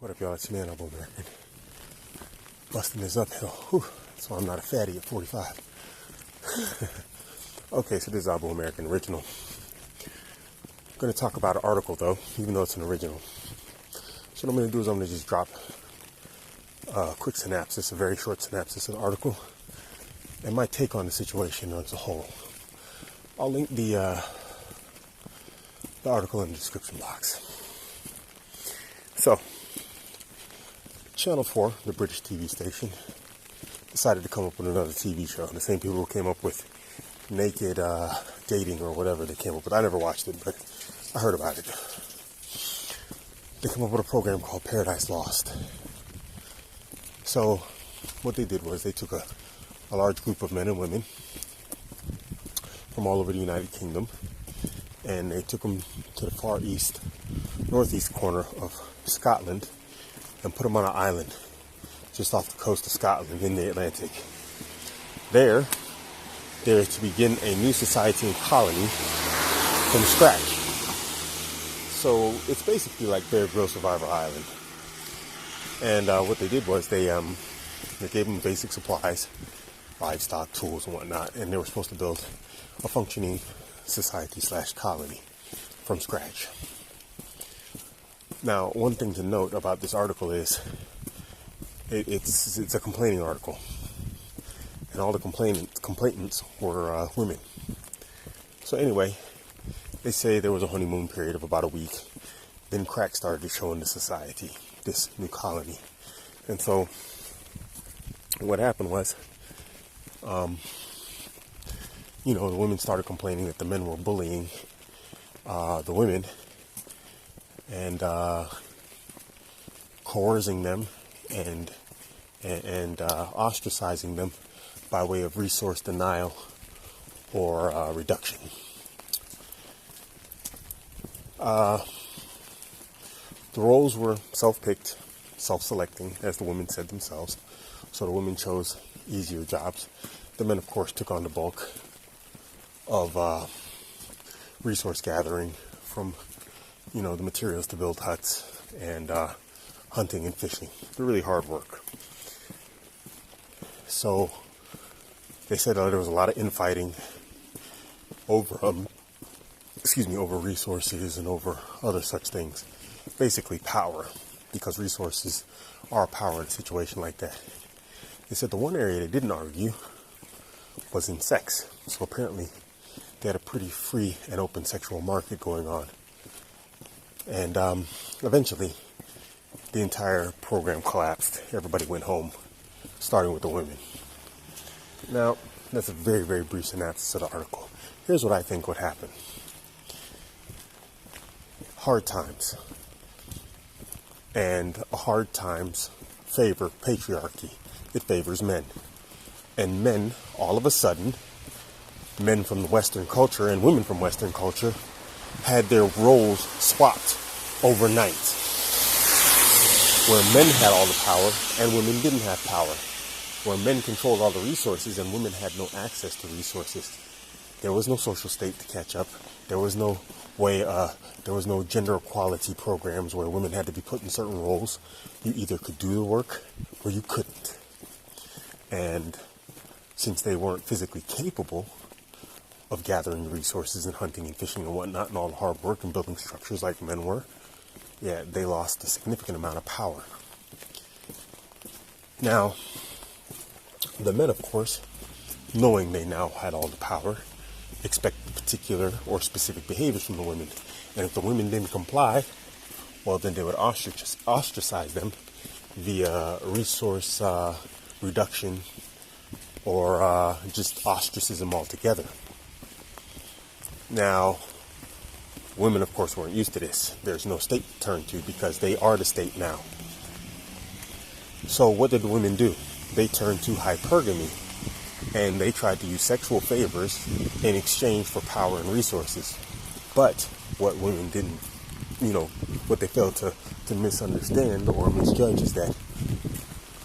What up, y'all? It's me, Abuamerican. Busting this uphill. Whew. So I'm not a fatty at 45. Okay, so this is Abuamerican original. I'm going to talk about an article, though, even though it's an original. So what I'm going to do is I'm going to just drop a quick synopsis, a very short synopsis of the article, and my take on the situation as a whole. I'll link the article in the description box. So, Channel 4, the British TV station, decided to come up with another TV show. The same people who came up with Naked Dating or whatever they came up with. I never watched it, but I heard about it. They came up with a program called Paradise Lost. So what they did was they took a large group of men and women from all over the United Kingdom, and they took them to the far east, northeast corner of Scotland, and put them on an island just off the coast of Scotland in the Atlantic. There, they're to begin a new society and colony from scratch. So it's basically like Bear Grylls Survivor Island. And what they did was they gave them basic supplies, livestock, tools, and whatnot, and they were supposed to build a functioning society/colony from scratch. Now, one thing to note about this article is it's a complaining article, and all the complainants were women. So anyway, they say there was a honeymoon period of about a week. Then cracks started to show in the society, this new colony. And so what happened was, the women started complaining that the men were bullying the women and coercing them and ostracizing them by way of resource denial or reduction. The roles were self-picked, self-selecting, as the women said themselves. So the women chose easier jobs. The men, of course, took on the bulk of resource gathering from, the materials to build huts and hunting and fishing. They're really hard work. So they said there was a lot of infighting over over resources and over other such things. Basically power, because resources are power in a situation like that. They said the one area they didn't argue was in sex. So apparently they had a pretty free and open sexual market going on. And eventually the entire program collapsed. Everybody went home, starting with the women. Now, that's a very, very brief synopsis of the article. Here's what I think would happen. Hard times. And hard times favor patriarchy. It favors men. And men, all of a sudden, men from the Western culture and women from Western culture had their roles swapped overnight. Where men had all the power and women didn't have power. Where men controlled all the resources and women had no access to resources. There was no social state to catch up. There was no gender equality programs where women had to be put in certain roles. You either could do the work or you couldn't. And since they weren't physically capable of gathering resources and hunting and fishing and whatnot and all the hard work and building structures like men were, they lost a significant amount of power. Now, the men, of course, knowing they now had all the power, expect particular or specific behaviors from the women. And if the women didn't comply, well, then they would ostracize them via resource reduction or just ostracism altogether. Now, women, of course, weren't used to this. There's no state to turn to because they are the state now. So what did the women do? They turned to hypergamy, and they tried to use sexual favors in exchange for power and resources. But what women didn't, what they failed to misunderstand or misjudge is that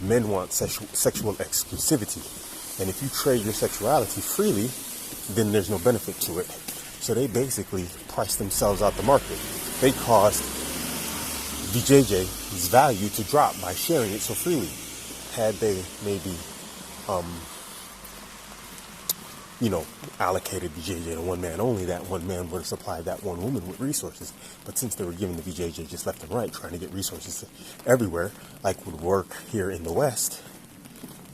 men want sexual exclusivity. And if you trade your sexuality freely, then there's no benefit to it. So they basically priced themselves out the market. They caused VJJ's value to drop by sharing it so freely. Had they maybe, allocated VJJ to one man only, that one man would have supplied that one woman with resources. But since they were giving the VJJ just left and right, trying to get resources everywhere, like would work here in the West,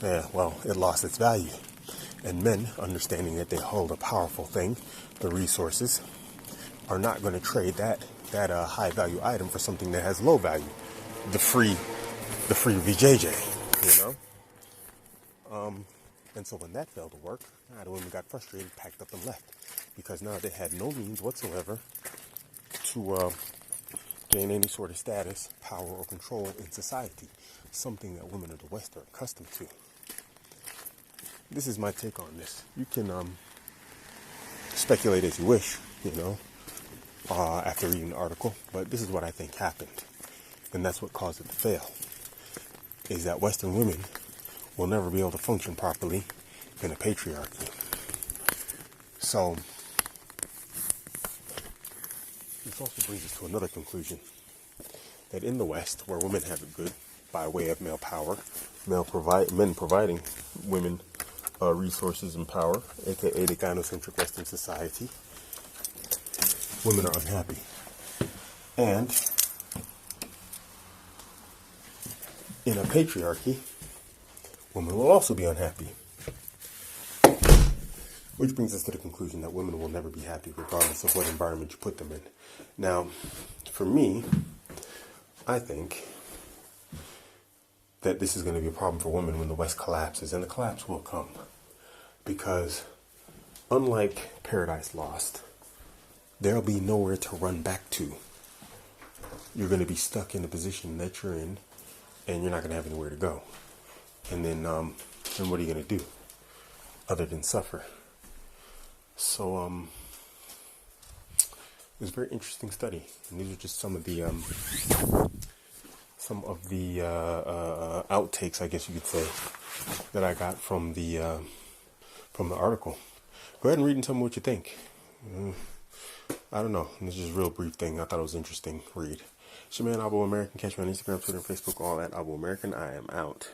it lost its value. And men, understanding that they hold a powerful thing, the resources, are not going to trade that high value item for something that has low value, the free VJJ, And so when that failed to work, the women got frustrated, packed up and left, because now they had no means whatsoever to gain any sort of status, power, or control in society, something that women of the West are accustomed to. This is my take on this. You can speculate as you wish, after reading the article, but this is what I think happened, and that's what caused it to fail, is that Western women will never be able to function properly in a patriarchy. So, this also brings us to another conclusion, that in the West, where women have it good by way of male power, men providing women resources and power, aka the gynocentric Western society, women are unhappy. And in a patriarchy, women will also be unhappy. Which brings us to the conclusion that women will never be happy regardless of what environment you put them in. Now, for me, I think that this is going to be a problem for women when the West collapses, and the collapse will come. Because unlike Paradise Lost, there'll be nowhere to run back to. You're going to be stuck in the position that you're in, and you're not going to have anywhere to go. And then what are you going to do other than suffer? So it was a very interesting study, and these are just some of the outtakes, I guess you could say, that I got from the article. Go ahead and read and tell me what you think. I don't know. This is a real brief thing. I thought it was interesting. Read. It's your man, Abuamerican. Catch me on Instagram, Twitter, and Facebook, all at Abuamerican. I am out.